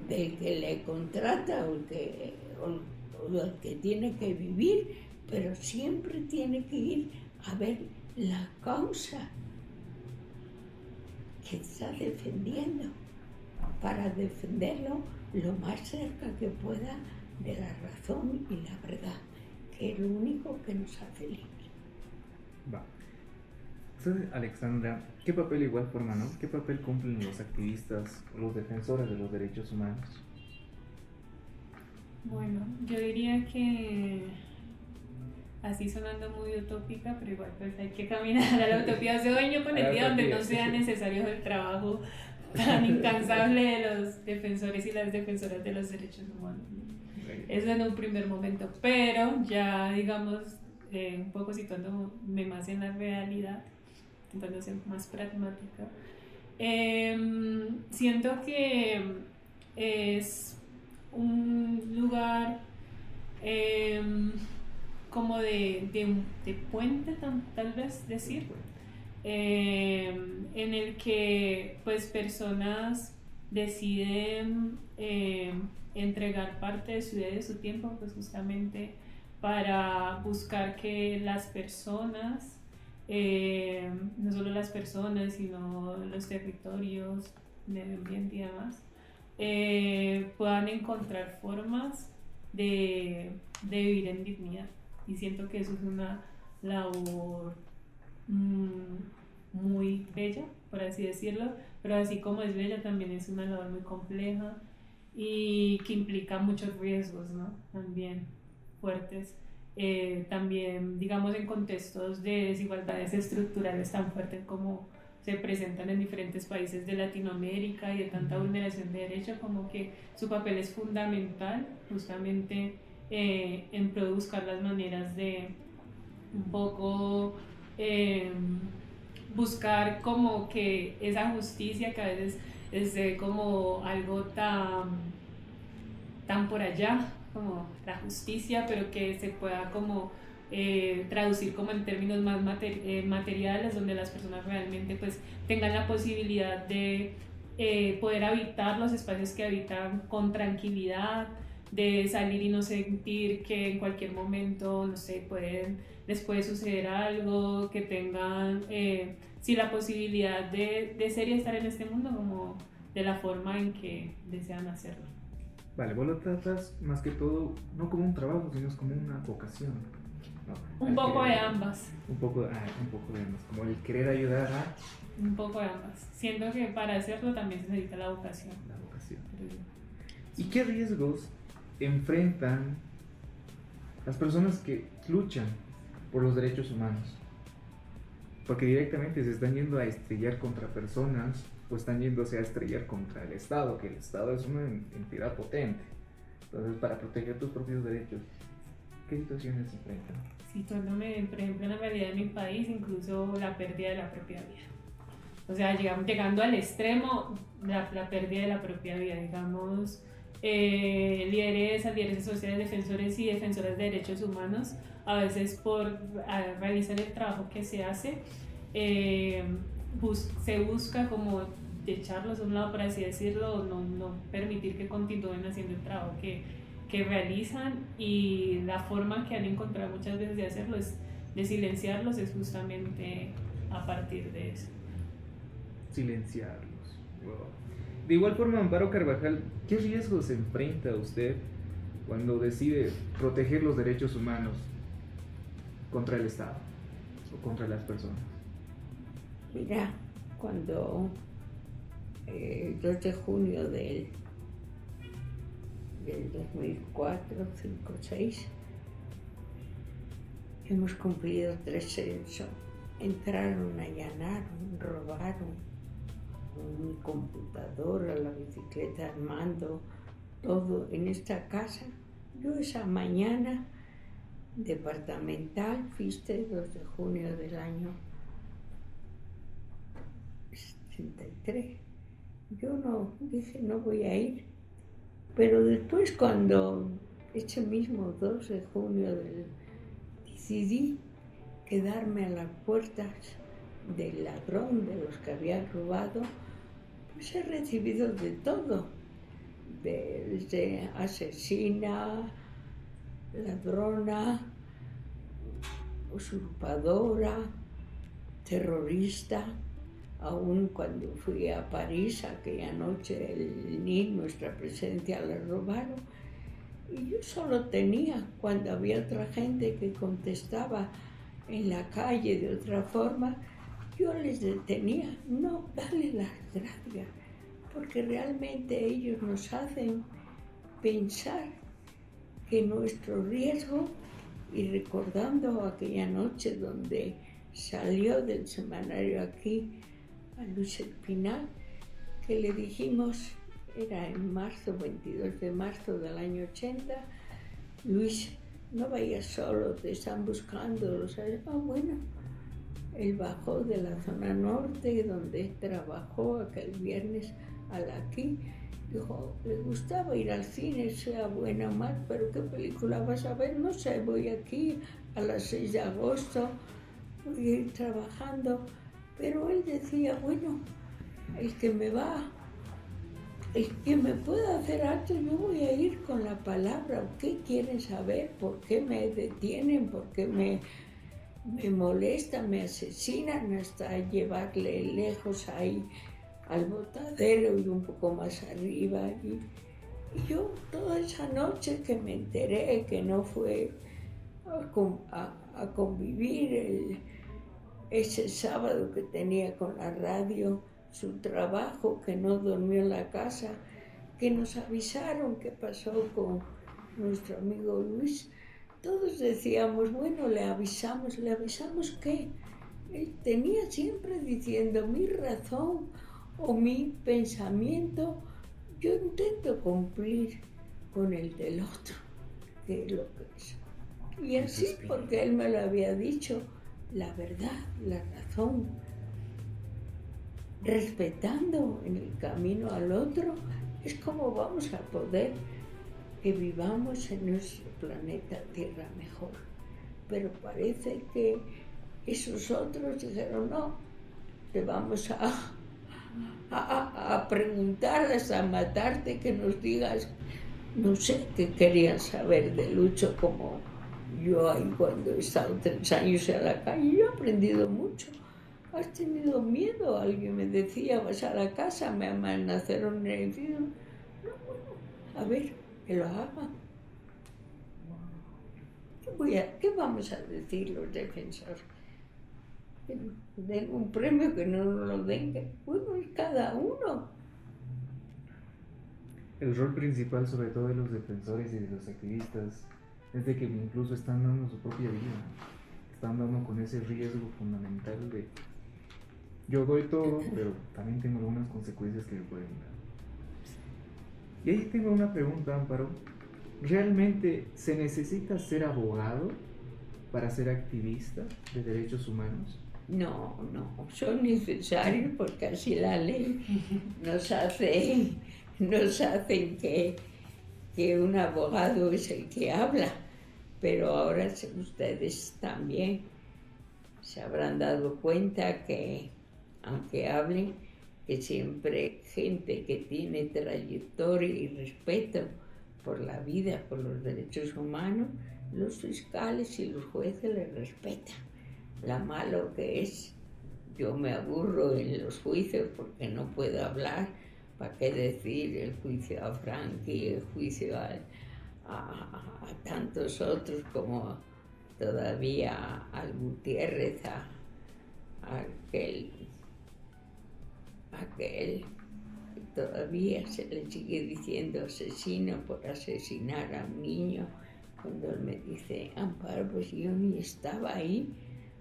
del que le contrata o el que tiene que vivir, pero siempre tiene que ir a ver la causa que está defendiendo, para defenderlo lo más cerca que pueda de la razón y la verdad, que es lo único que nos hace libres. Va. Usted, Alexandra, ¿qué papel igual forma, no? ¿Qué papel cumplen los activistas o los defensores de los derechos humanos? Bueno, yo diría que, así sonando muy utópica, pero igual pues hay que caminar a la utopía. Sueño con el día donde no sea necesario el trabajo tan incansable de los defensores y las defensoras de los derechos humanos. Eso en un primer momento, pero ya digamos, un poco situándome más en la realidad, intentando ser más pragmática, siento que es un lugar como de puente, tal vez decir, en el que pues personas deciden entregar parte de su vida y de su tiempo pues justamente para buscar que las personas no solo las personas, sino los territorios, medio ambiente y demás, puedan encontrar formas de vivir en dignidad. Y siento que eso es una labor muy bella, por así decirlo, pero así como es bella, también es una labor muy compleja y que implica muchos riesgos, ¿no? También fuertes. También, digamos, en contextos de desigualdades estructurales tan fuertes como se presentan en diferentes países de Latinoamérica y de tanta vulneración de derechos, como que su papel es fundamental justamente en pro de buscar las maneras de un poco buscar como que esa justicia que a veces es como algo tan por allá como la justicia, pero que se pueda como traducir como en términos más materiales, donde las personas realmente pues tengan la posibilidad de poder habitar los espacios que habitan con tranquilidad, de salir y no sentir que en cualquier momento, no sé, les puede suceder algo, que tengan sí la posibilidad de ser y estar en este mundo como de la forma en que desean hacerlo. Vale, vos lo tratas más que todo no como un trabajo, sino como una vocación, ¿no? Un poco de ambas. Un poco de ambas, como el querer ayudar a Un poco de ambas. Siento que para hacerlo también se necesita la vocación. la vocación. ¿Y qué riesgos enfrentan las personas que luchan por los derechos humanos? Porque directamente se están yendo a estrellar contra personas o están yéndose a estrellar contra el Estado, que el Estado es una entidad potente. Entonces, para proteger tus propios derechos, ¿qué situaciones se enfrentan? Situándome, por ejemplo, en la realidad de mi país, incluso la pérdida de la propia vida. O sea, llegando al extremo, la pérdida de la propia vida, digamos, lideresas sociales, defensores y defensoras de derechos humanos, a veces por realizar el trabajo que se hace, se busca como echarlos a un lado, por así decirlo, no permitir que continúen haciendo el trabajo que realizan, y la forma que han encontrado muchas veces de hacerlo es de silenciarlos, es justamente a partir de eso. Silenciarlos. Wow. De igual forma, Amparo Carvajal, ¿qué riesgos enfrenta usted cuando decide proteger los derechos humanos contra el Estado o contra las personas? Mira, cuando el 2 de junio del 2004, 5, 6, hemos cumplido 3 censos. Entraron, allanaron, robaron mi computadora, la bicicleta Armando, todo en esta casa. Yo esa mañana departamental, fuiste 2 de junio del año 73. Yo no dije, no voy a ir, pero después cuando ese mismo 2 de junio decidí quedarme a las puertas del ladrón, de los que habían robado, pues he recibido de todo, desde asesina, ladrona, usurpadora, terrorista. Aún cuando fui a París aquella noche, el NIL, nuestra presencia, la robaron. Y yo solo tenía, cuando había otra gente que contestaba en la calle de otra forma, yo les detenía. No, dale las gracias, porque realmente ellos nos hacen pensar que nuestro riesgo, y recordando aquella noche donde salió del semanario aquí a Luis Espinal, que le dijimos, era en marzo, 22 de marzo del año 80, Luis, no vayas solo, te están buscando. Bueno, él bajó de la zona norte, donde trabajó aquel viernes aquí. Dijo, le gustaba ir al cine, sea buena o mal, pero ¿qué película vas a ver? No sé, voy aquí a las 6 de agosto, voy a ir trabajando. Pero él decía, bueno, el que me pueda hacer algo, yo voy a ir con la palabra. ¿Qué quieren saber? ¿Por qué me detienen? ¿Por qué me me molesta, me asesinan hasta llevarle lejos ahí al botadero y un poco más arriba. Y yo toda esa noche que me enteré que no fue a convivir ese sábado que tenía con la radio, su trabajo, que no durmió en la casa, que nos avisaron qué pasó con nuestro amigo Luis, todos decíamos, bueno, le avisamos qué. Él tenía siempre diciendo mi razón o mi pensamiento, yo intento cumplir con el del otro, que es lo que es. Y así, porque él me lo había dicho, la verdad, la razón, respetando en el camino al otro, es como vamos a poder que vivamos en nuestro planeta Tierra mejor. Pero parece que esos otros dijeron, no, te vamos a preguntar hasta matarte, que nos digas, no sé, qué querían saber de Lucho, como yo ahí cuando he estado 3 años en la calle, yo he aprendido mucho. ¿Has tenido miedo? Alguien me decía, vas a la casa, me amenazaron en el video. No, bueno, a ver, que lo haga. ¿Qué vamos a decir los defensores? Que den un premio, que no nos lo den, que bueno, es cada uno. El rol principal, sobre todo de los defensores y de los activistas, es de que incluso están dando su propia vida, están dando con ese riesgo fundamental de yo doy todo, pero también tengo algunas consecuencias que me pueden dar. Y ahí tengo una pregunta, Amparo. ¿Realmente se necesita ser abogado para ser activista de derechos humanos? No, son necesarios porque así la ley nos hace que un abogado es el que habla, pero ahora ustedes también se habrán dado cuenta que, aunque hablen, que siempre gente que tiene trayectoria y respeto por la vida, por los derechos humanos, los fiscales y los jueces les respetan. La malo que es, yo me aburro en los juicios porque no puedo hablar. ¿Para qué decir el juicio a Frankie, el juicio a tantos otros como todavía al Gutiérrez, a aquel que todavía se le sigue diciendo asesino por asesinar a un niño, cuando él me dice, Amparo, pues yo ni estaba ahí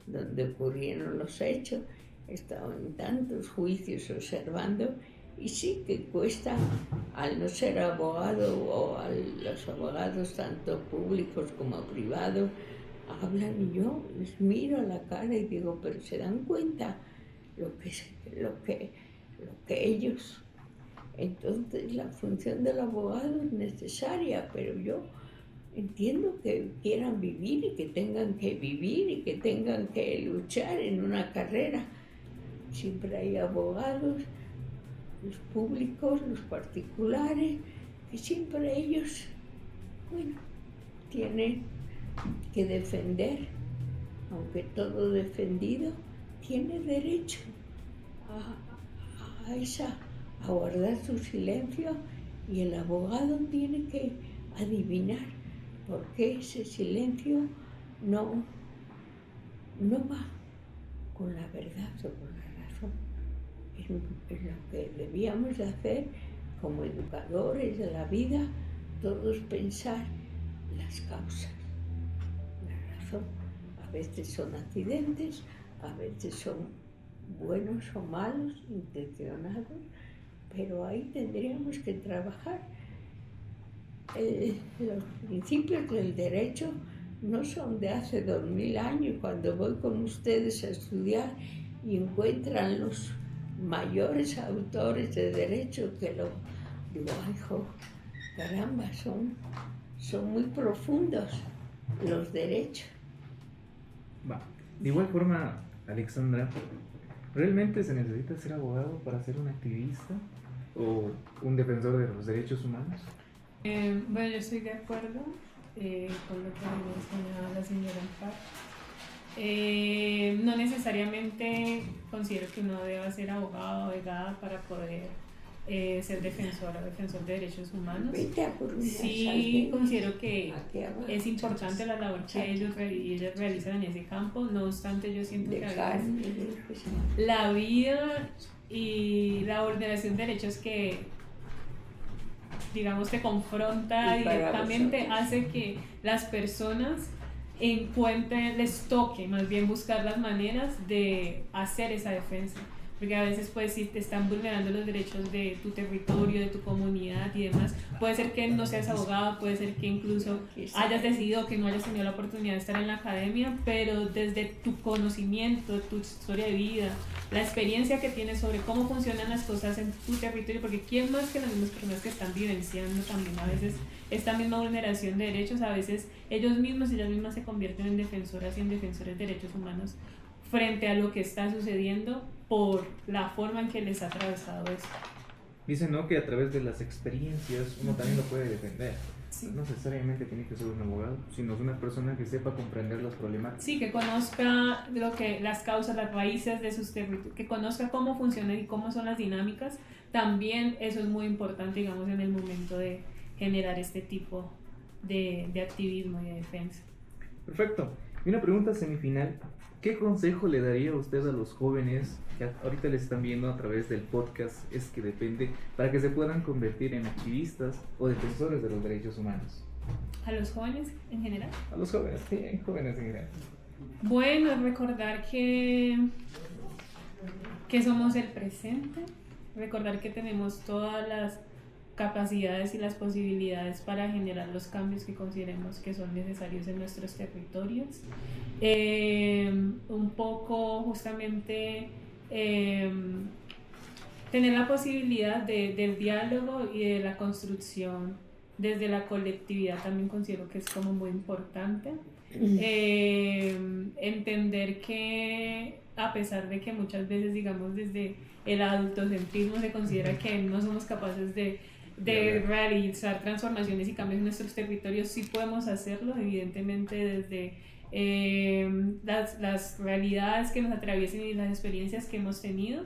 donde ocurrieron los hechos, estaba en tantos juicios observando, y sí que cuesta, al no ser abogado o a los abogados tanto públicos como privados, hablan y yo les miro a la cara y digo, pero se dan cuenta lo que ellos. Entonces la función del abogado es necesaria, pero yo entiendo que quieran vivir y que tengan que vivir y que tengan que luchar en una carrera. Siempre hay abogados, los públicos, los particulares, que siempre ellos, bueno, tienen que defender, aunque todo defendido tiene derecho a guardar su silencio, y el abogado tiene que adivinar por qué ese silencio no va con la verdad o con la razón. Es lo que debíamos de hacer como educadores de la vida, todos pensar las causas, la razón. A veces son accidentes, a veces son buenos o malos, intencionados, pero ahí tendríamos que trabajar. Los principios del derecho no son de hace 2000 años. Cuando voy con ustedes a estudiar y encuentran los mayores autores de derecho que lo digo, ay, jo, caramba, son muy profundos los derechos. Va. De igual forma, Alexandra, ¿realmente se necesita ser abogado para ser un activista o un defensor de los derechos humanos? Bueno, yo estoy de acuerdo con lo que mencionaba la señora Amparo. No necesariamente considero que uno deba ser abogado o abogada para poder ser defensora o defensor de derechos humanos. Sí considero que es importante la labor que ellos realizan en ese campo, no obstante yo siento que a veces la vida y la ordenación de derechos que digamos te confronta directamente hace que las personas les toque más bien buscar las maneras de hacer esa defensa, porque a veces pues si te están vulnerando los derechos de tu territorio, de tu comunidad y demás, puede ser que no seas abogado, puede ser que incluso hayas decidido que no hayas tenido la oportunidad de estar en la academia, pero desde tu conocimiento, tu historia de vida, la experiencia que tienes sobre cómo funcionan las cosas en tu territorio, porque quién más que las mismas personas que están vivenciando también a veces esta misma vulneración de derechos, a veces ellas mismas se convierten en defensoras y en defensores de derechos humanos frente a lo que está sucediendo por la forma en que les ha atravesado eso. Dicen, ¿no?, que a través de las experiencias uno también lo puede defender. Sí. No necesariamente tiene que ser un abogado, sino una persona que sepa comprender los problemas. Sí, que conozca las causas, las raíces de sus territorios, que conozca cómo funcionan y cómo son las dinámicas. También eso es muy importante, digamos, en el momento de generar este tipo de activismo y de defensa. Perfecto. Y una pregunta semifinal. ¿Qué consejo le daría usted a los jóvenes que ahorita les están viendo a través del podcast Es que Depende, para que se puedan convertir en activistas o defensores de los derechos humanos? ¿A los jóvenes en general? A los jóvenes, sí, jóvenes en general. Bueno, recordar que somos el presente, recordar que tenemos todas las capacidades y las posibilidades para generar los cambios que consideremos que son necesarios en nuestros territorios. Un poco justamente tener la posibilidad del diálogo y de la construcción desde la colectividad también considero que es como muy importante. Entender que a pesar de que muchas veces digamos desde el adultocentrismo se considera que no somos capaces de realizar transformaciones y cambios en nuestros territorios, sí podemos hacerlo, evidentemente desde las realidades que nos atraviesen y las experiencias que hemos tenido,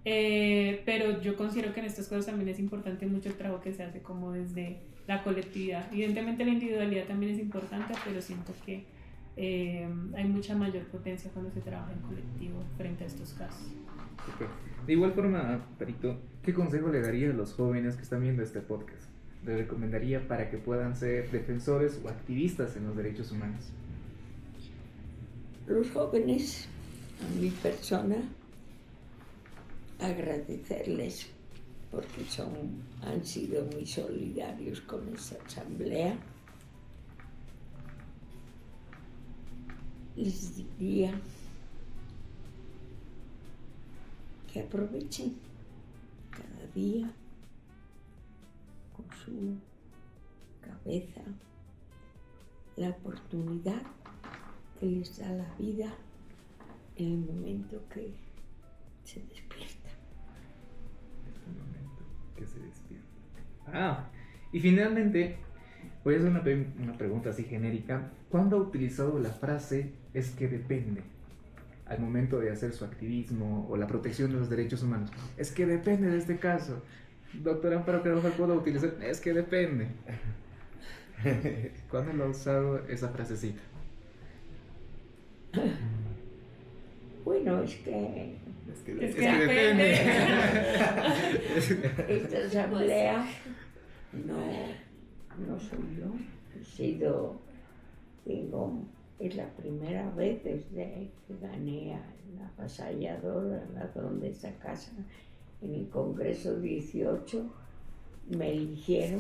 pero yo considero que en estas cosas también es importante mucho el trabajo que se hace como desde la colectividad. Evidentemente la individualidad también es importante, pero siento que hay mucha mayor potencia cuando se trabaja en colectivo frente a estos casos. Super. De igual forma, Perito, ¿qué consejo le daría a los jóvenes que están viendo este podcast? ¿Le recomendaría para que puedan ser defensores o activistas en los derechos humanos? Los jóvenes, a mi persona, agradecerles porque han sido muy solidarios con esta asamblea. Les diría que aprovechen cada día con su cabeza la oportunidad que les da la vida en el momento que se despierta. En el momento que se despierta. Y finalmente, voy a hacer una pregunta así genérica. ¿Cuándo ha utilizado la frase "es que depende" al momento de hacer su activismo o la protección de los derechos humanos? Es que depende de este caso. Doctor Amparo Carvajal, ¿puedo utilizar "es que depende"? ¿Cuándo lo ha usado esa frasecita? Bueno, es que depende. Esta asamblea no soy yo. Es la primera vez desde que gané a la avasalladora, de esta casa, en el Congreso 18, me eligieron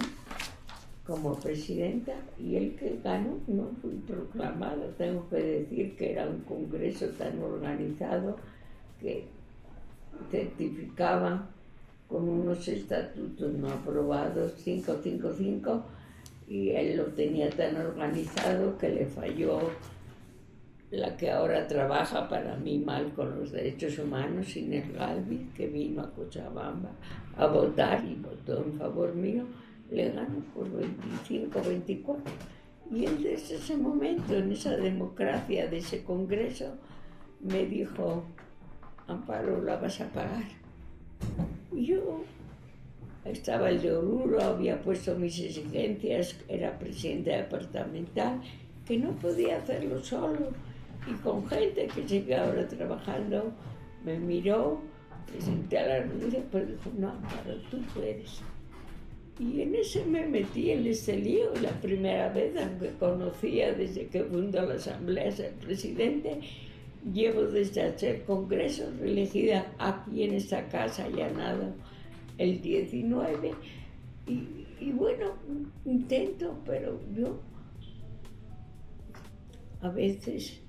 como presidenta y el que ganó no fui proclamado. Tengo que decir que era un congreso tan organizado que certificaba con unos estatutos no aprobados 555 y él lo tenía tan organizado que le falló la que ahora trabaja para mí mal con los derechos humanos, Inés Galvis, que vino a Cochabamba a votar y votó en favor mío. Le ganó por 25-24 Y él desde ese momento, en esa democracia de ese congreso, me dijo, Amparo, la vas a pagar. Y yo estaba el de Oruro, había puesto mis exigencias, era presidente departamental, que no podía hacerlo solo. Y con gente que sigue ahora trabajando, me miró, presenté a la renuncia, pero dijo, no, Amparo, tú puedes. Y en ese me metí en este lío, la primera vez, aunque conocía desde que fundó la Asamblea ser presidente, llevo desde hacer congresos, elegida aquí en esta casa, allanado el 19, y bueno, intento, pero yo a veces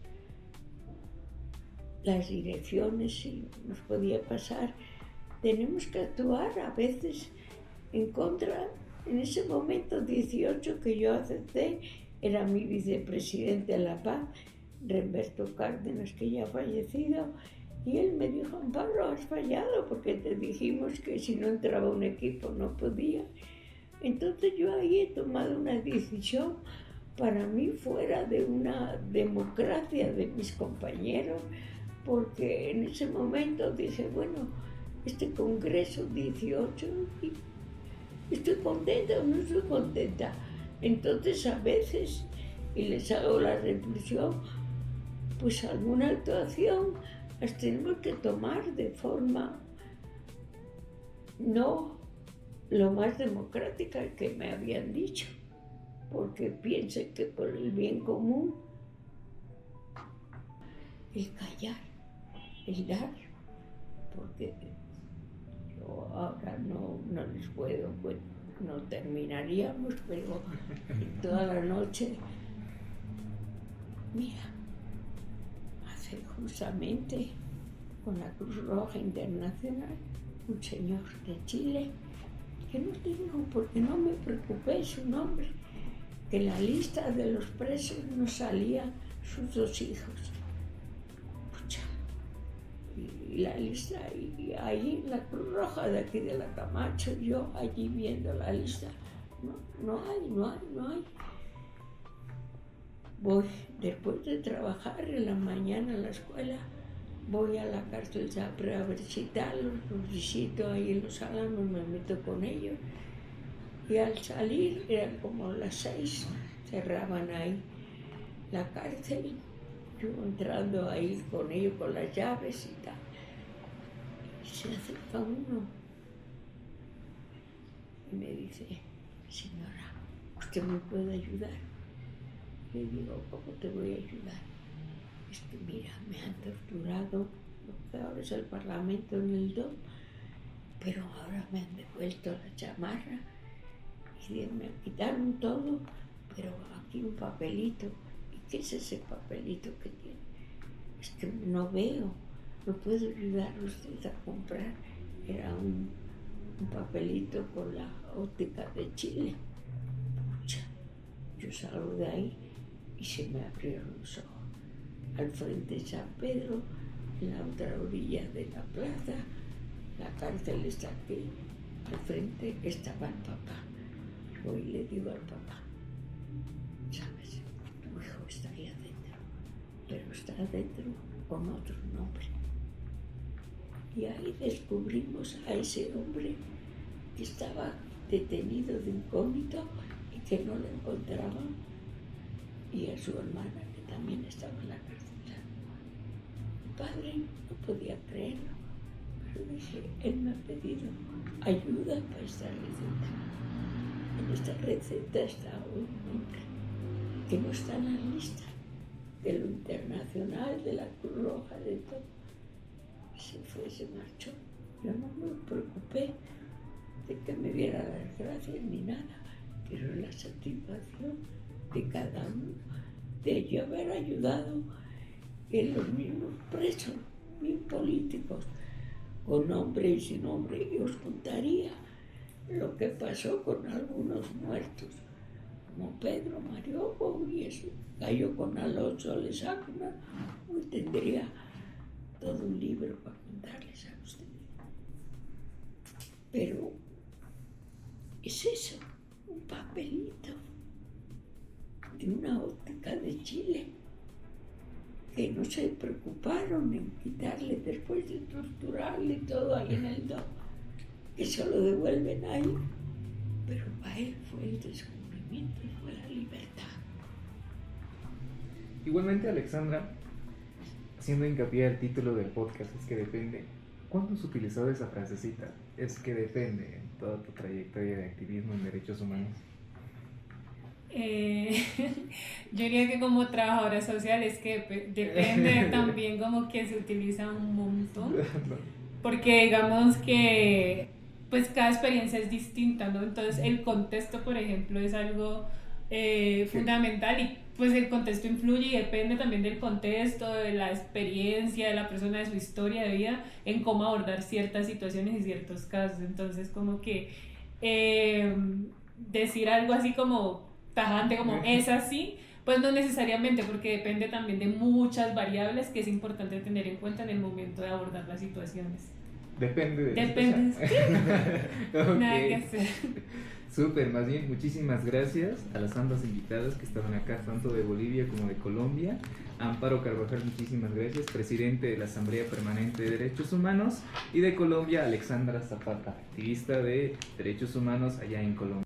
las direcciones, si nos podía pasar, tenemos que actuar a veces en contra. En ese momento 18 que yo acepté, era mi vicepresidente de La Paz, Remberto Cárdenas, que ya ha fallecido, y él me dijo, Amparo, has fallado porque te dijimos que si no entraba un equipo no podía. Entonces yo ahí he tomado una decisión para mí fuera de una democracia de mis compañeros, porque en ese momento dije, bueno, este congreso 18, y ¿estoy contenta o no estoy contenta? Entonces a veces, y les hago la reflexión, pues alguna actuación las tenemos que tomar de forma no lo más democrática que me habían dicho, porque piensen que por el bien común, el callar, el dar, porque yo ahora no les puedo, bueno, no terminaríamos, pero toda la noche, mira, hace justamente con la Cruz Roja Internacional, un señor de Chile, que no tengo porque no me preocupé su nombre, que en la lista de los presos no salían sus 2 hijos. Pucha, y la lista, y ahí la Cruz Roja de aquí de la Camacho, yo allí viendo la lista, no hay. Voy, después de trabajar en la mañana en la escuela, voy a la cárcel Sapre a visitarlos, los visito ahí en Los Álamos, me meto con ellos. Y al salir, eran como las 6, cerraban ahí la cárcel, yo entrando ahí con ellos, con las llaves y tal. Y se acerca uno y me dice, señora, ¿usted me puede ayudar? Le digo, ¿cómo te voy a ayudar? Es que mira, me han torturado, lo que ahora es el Parlamento en el DOM, pero ahora me han devuelto la chamarra y me quitaron todo, pero aquí un papelito. ¿Y qué es ese papelito que tiene? Es que no veo, no puedo ayudar a usted a comprar. Era un papelito con la óptica de Chile. Pucha, yo salgo de ahí y se me abrieron los ojos. Al frente de San Pedro, en la otra orilla de la plaza, la cárcel está aquí, al frente estaba el papá. Voy y le digo al papá, sabes, tu hijo está ahí adentro, pero está adentro con otro nombre. Y ahí descubrimos a ese hombre que estaba detenido de incógnito y que no lo encontraban, y a su hermana que también estaba en la cárcel. Mi padre no podía creerlo, pero dije, él me ha pedido ayuda para esta receta. En esta receta está un nombre que no está en la lista de lo internacional, de la Cruz Roja, de todo. Se fue, se marchó. Yo no me preocupé de que me diera las gracias ni nada, pero la satisfacción de cada uno, de yo haber ayudado en los mismos presos, mis políticos, con nombre y sin nombre, y os contaría lo que pasó con algunos muertos, como Pedro Marioco, y eso, cayó con Alonso Lezama. Hoy tendría todo un libro para contarles a ustedes. Pero es eso, un papelito en una óptica de Chile, que no se preocuparon en quitarle después de torturarle todo ahí en el domo, que se lo devuelven ahí. Pero para él fue el descubrimiento y fue la libertad. Igualmente, Alexandra, haciendo hincapié al título del podcast, es que depende. ¿Cuándo has utilizado esa frasecita? Es que depende en toda tu trayectoria de activismo en derechos humanos. Yo diría que como trabajadora social es que depende también como que se utiliza un montón, porque digamos que pues cada experiencia es distinta, ¿no? Entonces el contexto, por ejemplo, es algo fundamental y pues el contexto influye y depende también del contexto, de la experiencia de la persona, de su historia de vida, en cómo abordar ciertas situaciones y ciertos casos. Entonces como que decir algo así como tajante, como es así, pues no necesariamente, porque depende también de muchas variables que es importante tener en cuenta en el momento de abordar las situaciones. Depende de Depende. Okay. Nada que hacer. Súper, más bien, muchísimas gracias a las ambas invitadas que estaban acá, tanto de Bolivia como de Colombia. Amparo Carvajal, muchísimas gracias, presidente de la Asamblea Permanente de Derechos Humanos, y de Colombia, Alexandra Zapata, activista de derechos humanos allá en Colombia.